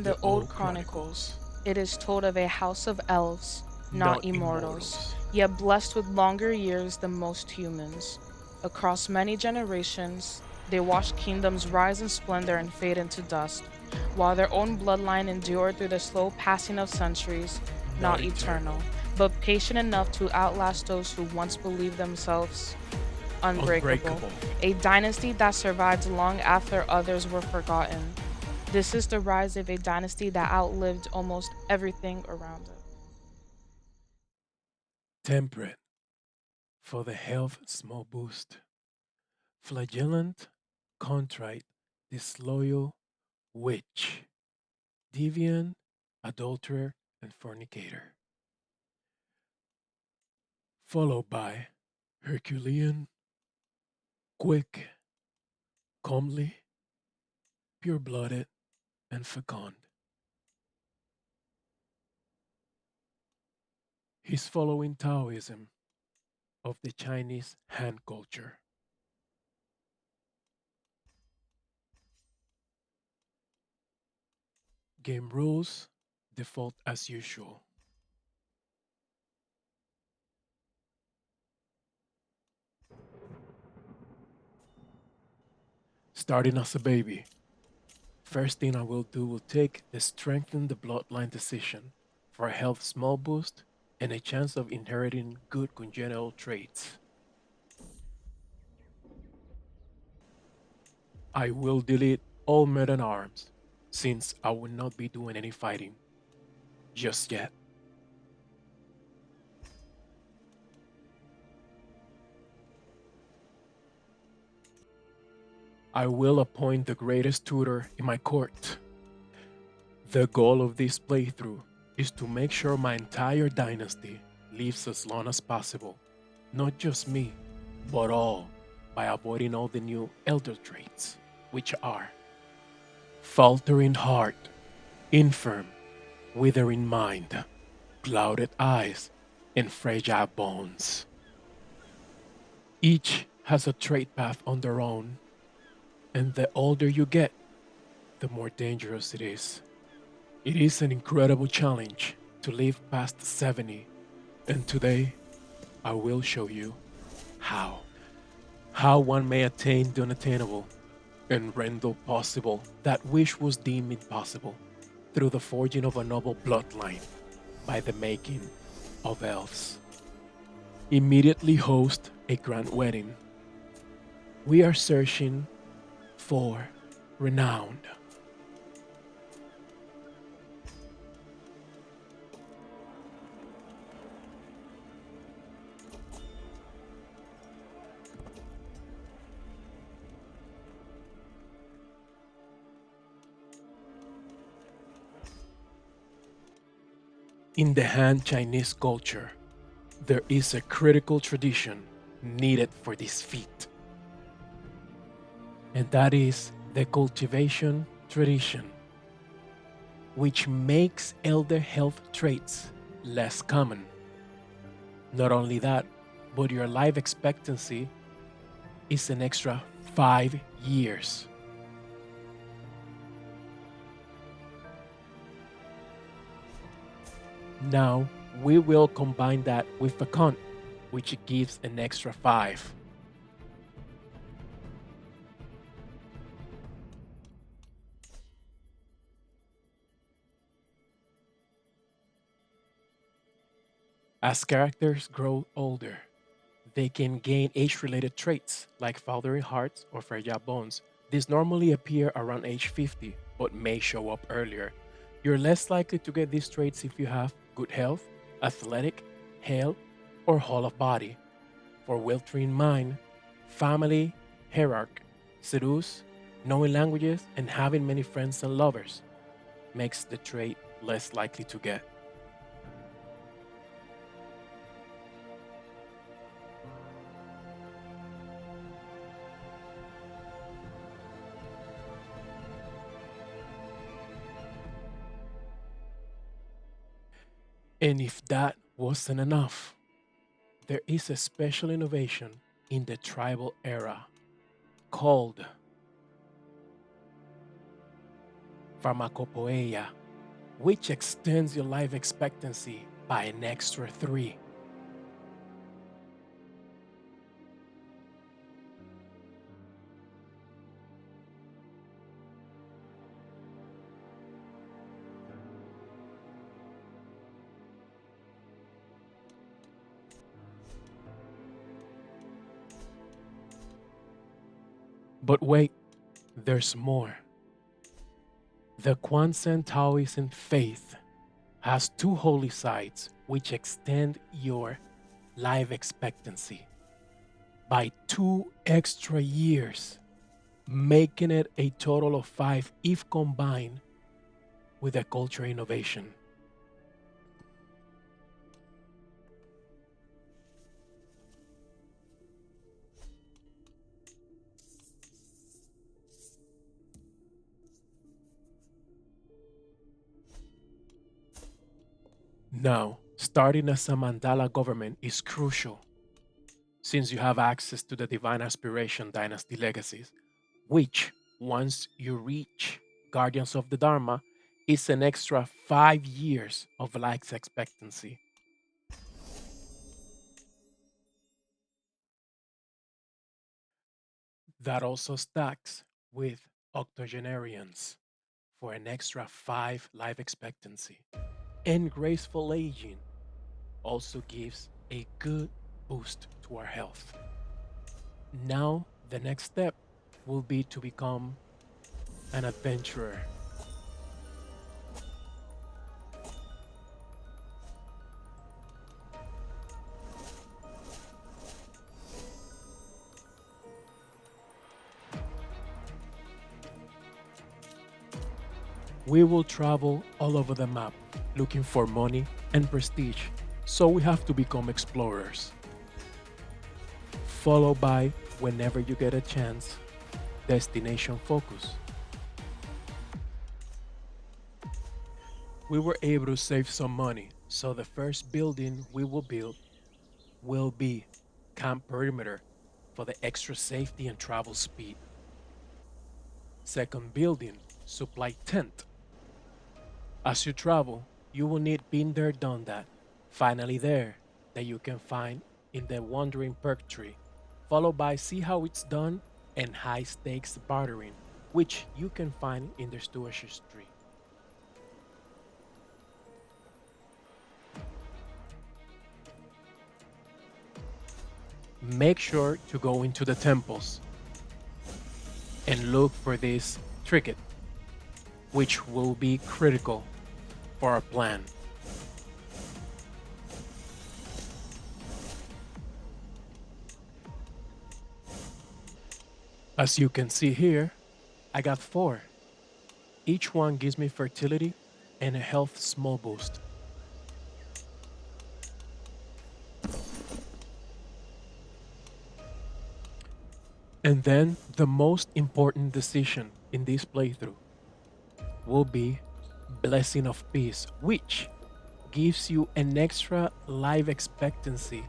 In the old chronicles, it is told of a house of elves, not not immortals, immortals. yet blessed with longer years than most humans. Across many generations, they watched kingdoms rise in splendor and fade into dust, while their own bloodline endured through the slow passing of centuries, Not not eternal. eternal, but patient enough to outlast those who once believed themselves unbreakable, Unbreakable. a dynasty that survived long after others were forgotten. This is the rise of a dynasty that outlived almost everything around it. Temperate for the health small boost. Flagellant, contrite, disloyal, witch, deviant, adulterer, and fornicator. Followed by Herculean, quick, comely, pure blooded, and fecund. He's following Taoism of the Chinese Han culture. Game rules default as usual. Starting as a baby, first thing I will do will take the strengthen the bloodline decision for a health small boost and a chance of inheriting good congenital traits. I will delete all modern arms since I will not be doing any fighting just yet. I will appoint the greatest tutor in my court. The goal of this playthrough is to make sure my entire dynasty lives as long as possible. Not just me, but all, by avoiding all the new elder traits, which are faltering heart, infirm, withering mind, clouded eyes, and fragile bones. Each has a trait path on their own, and the older you get, the more dangerous it is. It is an incredible challenge to live past 70, and today I will show you how. How one may attain the unattainable and render possible that which was deemed impossible through the forging of a noble bloodline by the making of elves. Immediately host a grand wedding. We are searching for renowned. In the Han Chinese culture, there is a critical tradition needed for this feat, and that is the cultivation tradition, which makes elder health traits less common. Not only that, but your life expectancy is an extra 5 years. Now, we will combine that with a con, which gives an extra 5. As characters grow older, they can gain age-related traits like faltering hearts or fragile bones. These normally appear around age 50, but may show up earlier. You're less likely to get these traits if you have good health, athletic, hale, or whole of body. For well-trained mind, family, hierarch, seduce, knowing languages, and having many friends and lovers makes the trait less likely to get. And if that wasn't enough, there is a special innovation in the tribal era called pharmacopoeia, which extends your life expectancy by an extra 3. But wait, there's more. The Kwanzaa Taoism faith has 2 holy sites which extend your life expectancy by 2 extra years, making it a total of 5 if combined with a culture innovation. Now, starting as a mandala government is crucial since you have access to the divine aspiration dynasty legacies, which, once you reach Guardians of the Dharma, is an extra 5 years of life expectancy. That also stacks with octogenarians for an extra 5 life expectancy. And graceful aging also gives a good boost to our health. Now, the next step will be to become an adventurer. We will travel all over the map looking for money and prestige, so we have to become explorers. Followed by, whenever you get a chance, destination focus. We were able to save some money, so the first building we will build will be camp perimeter for the extra safety and travel speed. Second building, supply tent. As you travel, you will need been there, done that. Finally there, that you can find in the wandering perk tree, followed by see how it's done and high stakes bartering, which you can find in the stewardship tree. Make sure to go into the temples and look for this trinket, which will be critical for our plan. As you can see here, I got 4. Each one gives me fertility and a health small boost. And then the most important decision in this playthrough will be Blessing of Peace, which gives you an extra life expectancy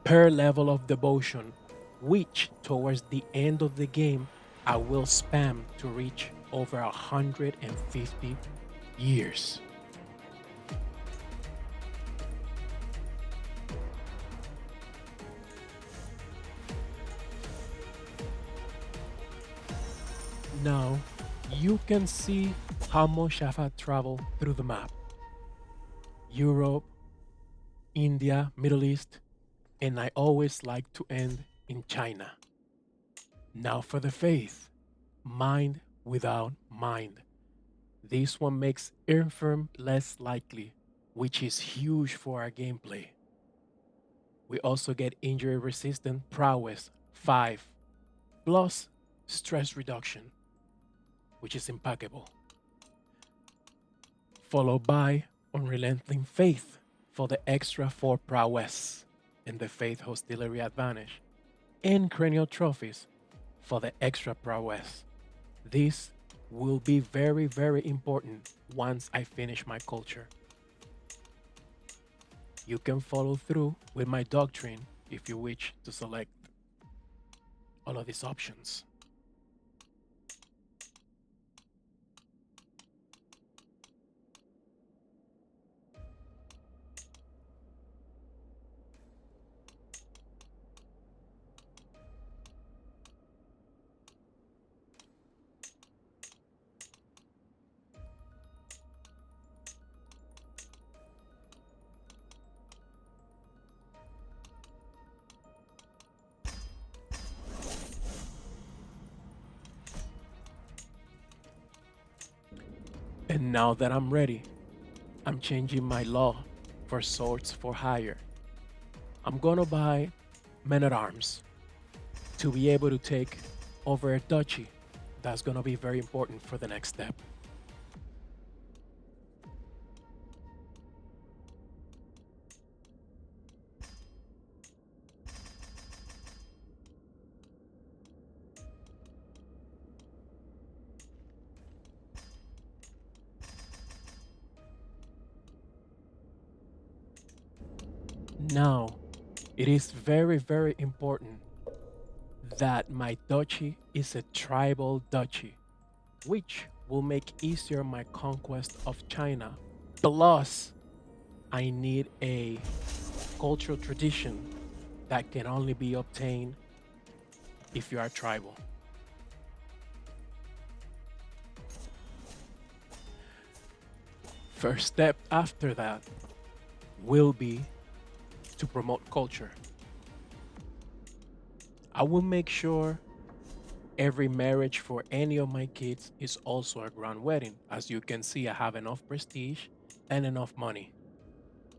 per level of devotion, which towards the end of the game I will spam to reach over 150 years. Now you can see how much I've traveled through the map. Europe, India, Middle East, and I always like to end in China. Now for the faith, mind without mind. This one makes infirm less likely, which is huge for our gameplay. We also get injury resistant prowess 5 plus stress reduction, which is impeccable. Followed by unrelenting faith for the extra 4 prowess and the faith hostility advantage, and cranial trophies for the extra prowess. This will be very, very important once I finish my culture. You can follow through with my doctrine if you wish to select all of these options. And now that I'm ready, I'm changing my law for swords for hire. I'm gonna buy men at arms to be able to take over a duchy. That's gonna be very important for the next step. Now, it is very, very important that my duchy is a tribal duchy, which will make easier my conquest of China. Plus, I need a cultural tradition that can only be obtained if you are tribal. First step after that will be to promote culture. I will make sure every marriage for any of my kids is also a grand wedding. As you can see, I have enough prestige and enough money.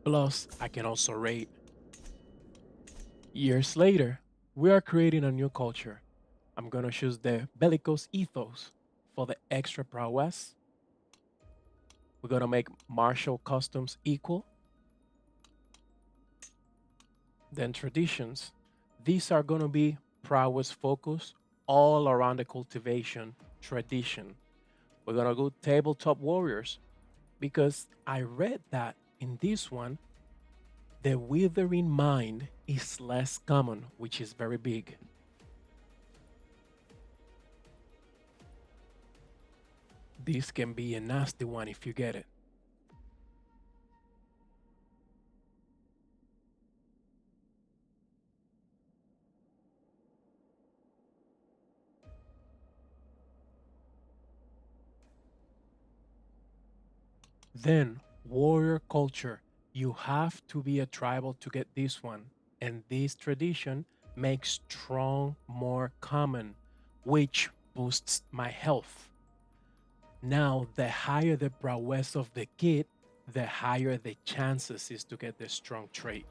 Plus, I can also rate. Years later, we are creating a new culture. I'm gonna choose the bellicose ethos for the extra prowess. We're gonna make martial customs equal. Then traditions. These are gonna be prowess focused all around the cultivation tradition. We're gonna go tabletop warriors because I read that in this one, the withering mind is less common, which is very big. This can be a nasty one if you get it. Then, warrior culture. You have to be a tribal to get this one. And this tradition makes strong more common, which boosts my health. Now, the higher the prowess of the kid, the higher the chances is to get the strong trait.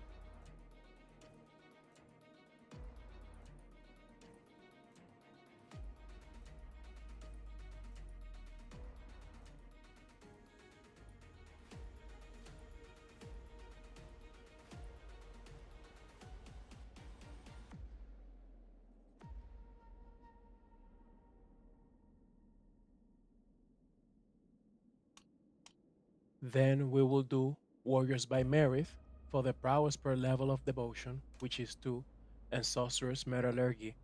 Then we will do warriors by merit for the prowess per level of devotion, which is 2, and sorcerer's metallurgy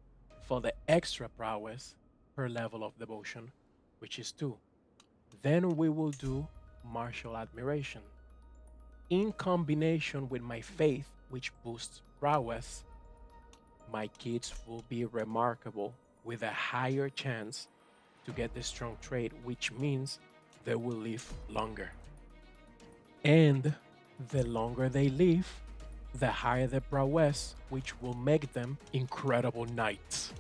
for the extra prowess per level of devotion, which is 2. Then we will do martial admiration. In combination with my faith, which boosts prowess, my kids will be remarkable with a higher chance to get the strong trait, which means they will live longer. And the longer they live, the higher the prowess, which will make them incredible knights.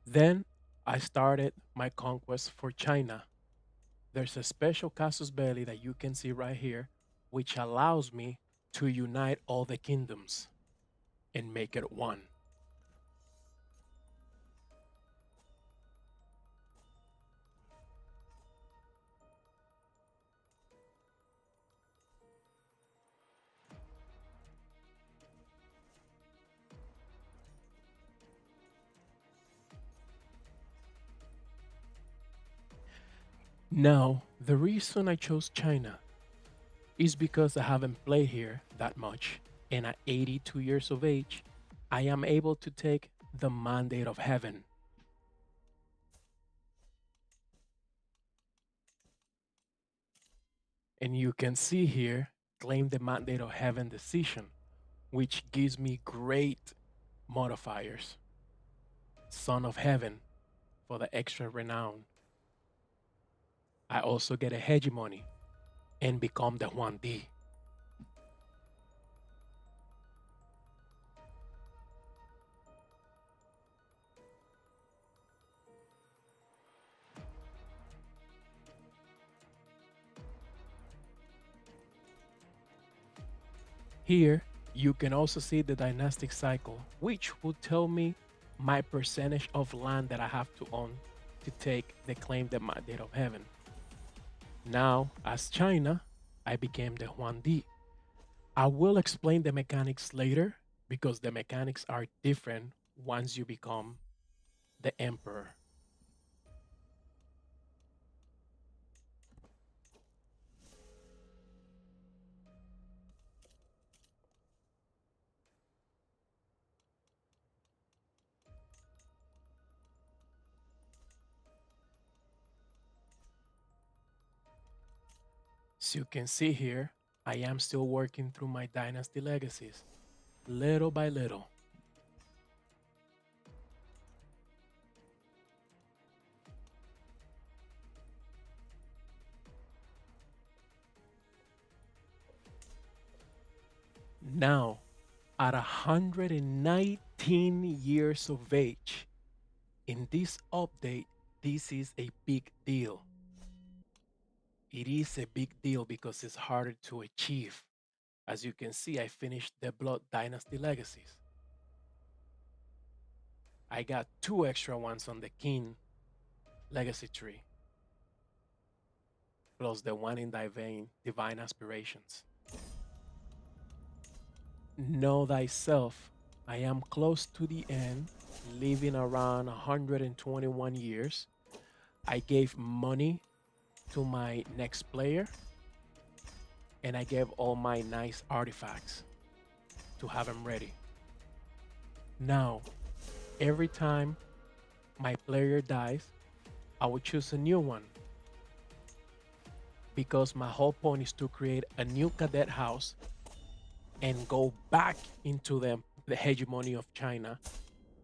Then I started my conquest for China. There's a special casus belli that you can see right here, which allows me to unite all the kingdoms and make it one. Now, the reason I chose China is because I haven't played here that much, and at 82 years of age, I am able to take the mandate of heaven. And you can see here, claim the mandate of heaven decision, which gives me great modifiers. Son of heaven for the extra renown. I also get a hegemony and become the Juan D. Here, you can also see the dynastic cycle, which will tell me my percentage of land that I have to own to take the claim that my date of heaven. Now, as China, I became the Juan D. I will explain the mechanics later because the mechanics are different once you become the emperor. As you can see here, I am still working through my dynasty legacies, little by little. Now, at 119 years of age, in this update, this is a big deal. It is a big deal because it's harder to achieve. As you can see, I finished the Blood Dynasty Legacies. I got 2 extra ones on the King Legacy tree, plus the one in Divine Aspirations. Know thyself, I am close to the end, living around 121 years. I gave money to my next player, and I gave all my nice artifacts to have them ready. Now, every time my player dies, I will choose a new one because my whole point is to create a new cadet house and go back into the hegemony of China.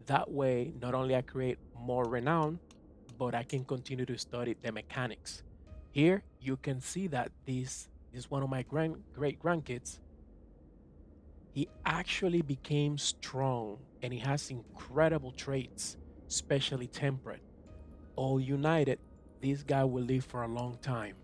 That way, not only I create more renown, but I can continue to study the mechanics. Here, you can see that this is one of my great grandkids. He actually became strong and he has incredible traits, especially temperate. All united, this guy will live for a long time.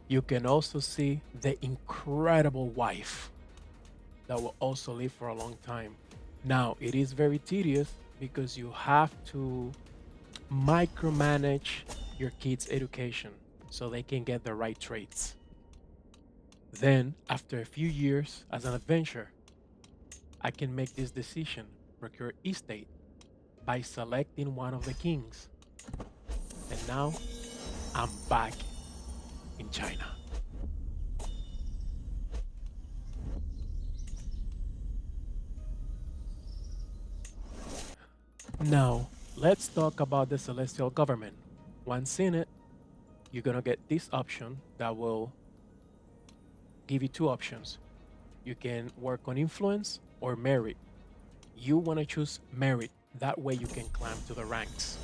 You can also see the incredible wife that will also live for a long time. Now, it is very tedious because you have to micromanage your kids' education so they can get the right traits. Then, after a few years as an adventurer, I can make this decision, procure estate by selecting one of the kings. And now I'm back in China. Now, let's talk about the celestial government. Once in it, you're gonna get this option that will give you 2 options. You can work on influence or merit. You wanna choose merit. That way you can climb to the ranks.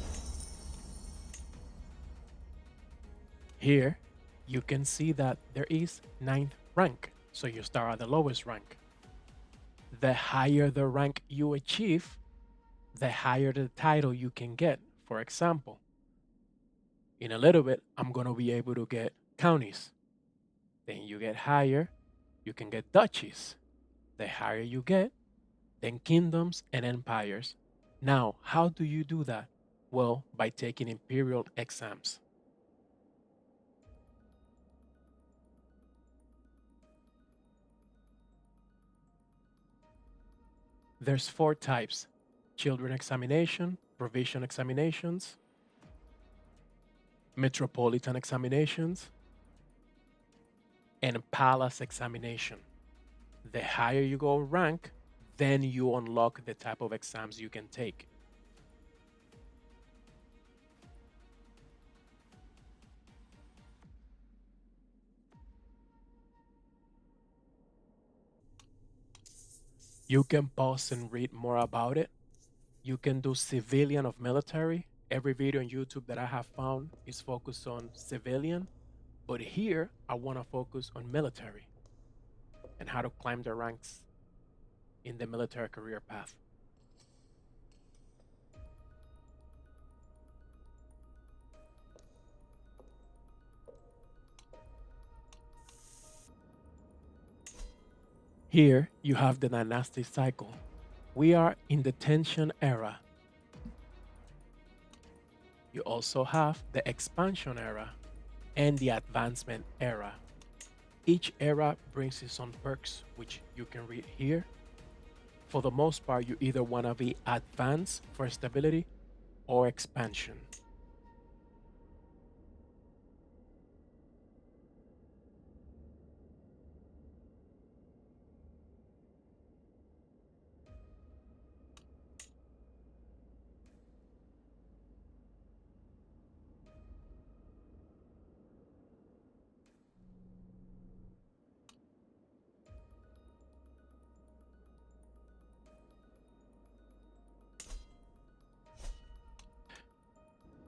Here, you can see that there is 9th rank. So you start at the lowest rank. The higher the rank you achieve, the higher the title you can get. For example, in a little bit, I'm going to be able to get counties. Then you get higher, you can get duchies. The higher you get, then kingdoms and empires. Now, how do you do that? Well, by taking imperial exams. There's 4 types: children examination, provision examinations, metropolitan examinations, and palace examination. The higher you go rank, then you unlock the type of exams you can take. You can pause and read more about it. You can do civilian of military. Every video on YouTube that I have found is focused on civilian, but here I want to focus on military and how to climb the ranks in the military career path. Here you have the dynasty cycle. We are in the tension era. You also have the expansion era and the advancement era. Each era brings its own perks, which you can read here. For the most part, you either want to be advanced for stability or expansion.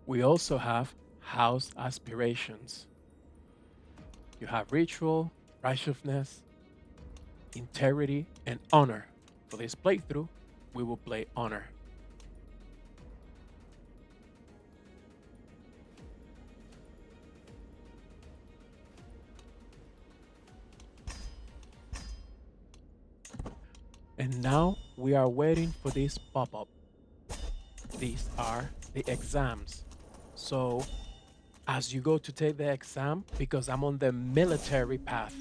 We also have house aspirations. You have ritual, righteousness, integrity, and honor. For this playthrough, we will play honor. And now we are waiting for this pop-up. These are the exams. So as you go to take the exam, because I'm on the military path,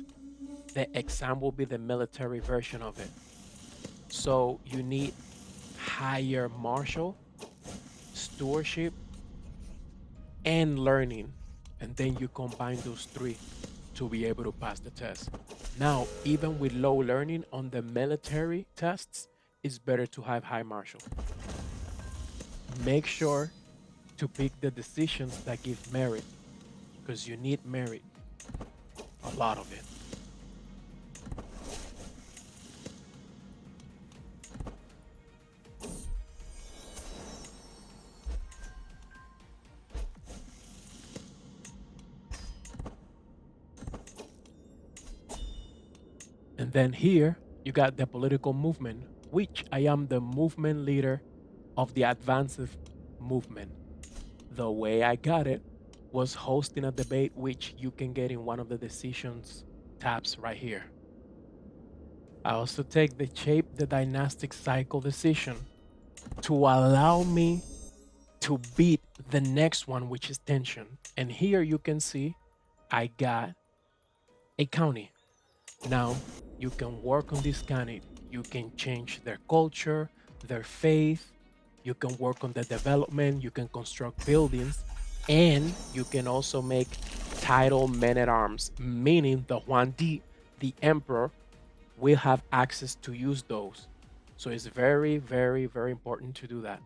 the exam will be the military version of it. So you need higher martial, stewardship, and learning. And then you combine those three to be able to pass the test. Now, even with low learning on the military tests, it's better to have high martial. Make sure to pick the decisions that give merit, because you need merit, a lot of it. And then here you got the political movement, which I am the movement leader of the advanced movement. The way I got it was hosting a debate, which you can get in one of the decisions tabs right here. I also take the shape the dynastic cycle decision to allow me to beat the next one, which is tension. And here you can see I got a county. Now you can work on this county. You can change their culture, their faith. You can work on the development. You can construct buildings, and you can also make title men at arms, meaning the Huangdi, the emperor, will have access to use those. So it's very, very, very important to do that.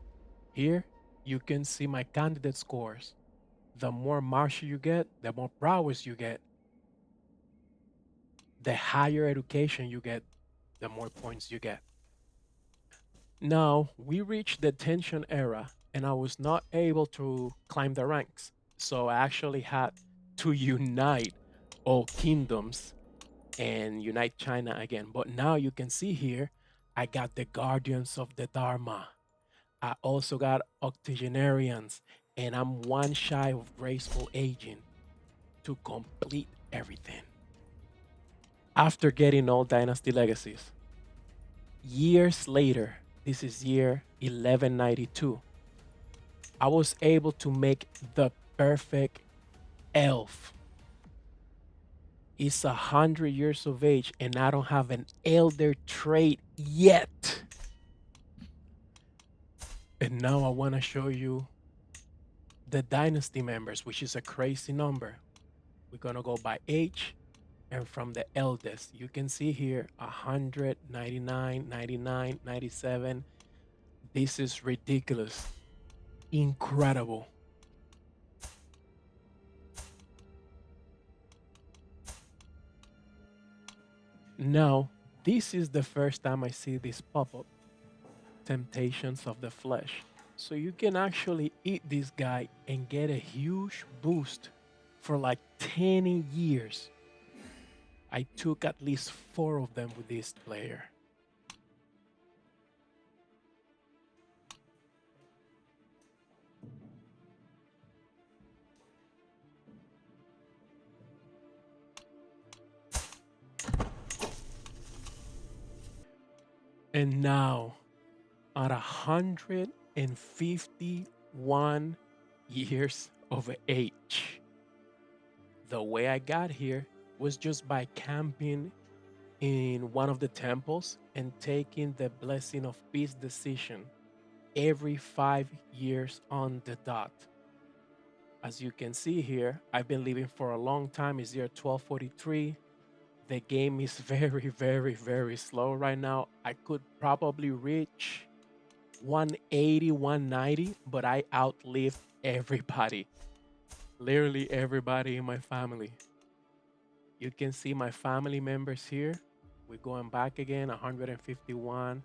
Here you can see my candidate scores. The more martial you get, the more prowess you get, the higher education you get, the more points you get. Now we reached the tension era, and I was not able to climb the ranks. So I actually had to unite all kingdoms and unite China again. But now you can see here, I got the Guardians of the Dharma. I also got octogenarians, and I'm one shy of graceful aging to complete everything. After getting all dynasty legacies, years later, this is year 1192, I was able to make the perfect elf. He's 100 years of age, and I don't have an elder trait yet. And now I want to show you the dynasty members, which is a crazy number. We're going to go by age, and from the eldest, you can see here 100, 99, 99, 97. This is ridiculous. Incredible. Now, This is the first time I see this pop up, Temptations of the Flesh. So you can actually eat this guy and get a huge boost for like 10 years. I took at least 4 of them with this player. And now, at 151 years of age, the way I got here was just by camping in one of the temples and taking the blessing of peace decision every 5 years on the dot. As you can see here, I've been living for a long time. It's year 1243. The game is very, very, very slow right now. I could probably reach 180, 190, but I outlived everybody. Literally everybody in my family. You can see my family members here. We're going back again, 151.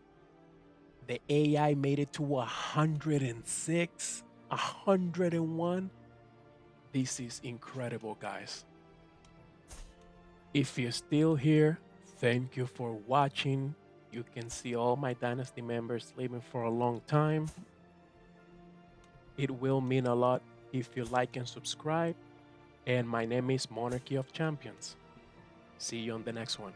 The AI made it to 106, 101. This is incredible, guys. If you're still here, thank you for watching. You can see all my Dynasty members living for a long time. It will mean a lot if you like and subscribe. And my name is Monarchy of Champions. See you on the next one.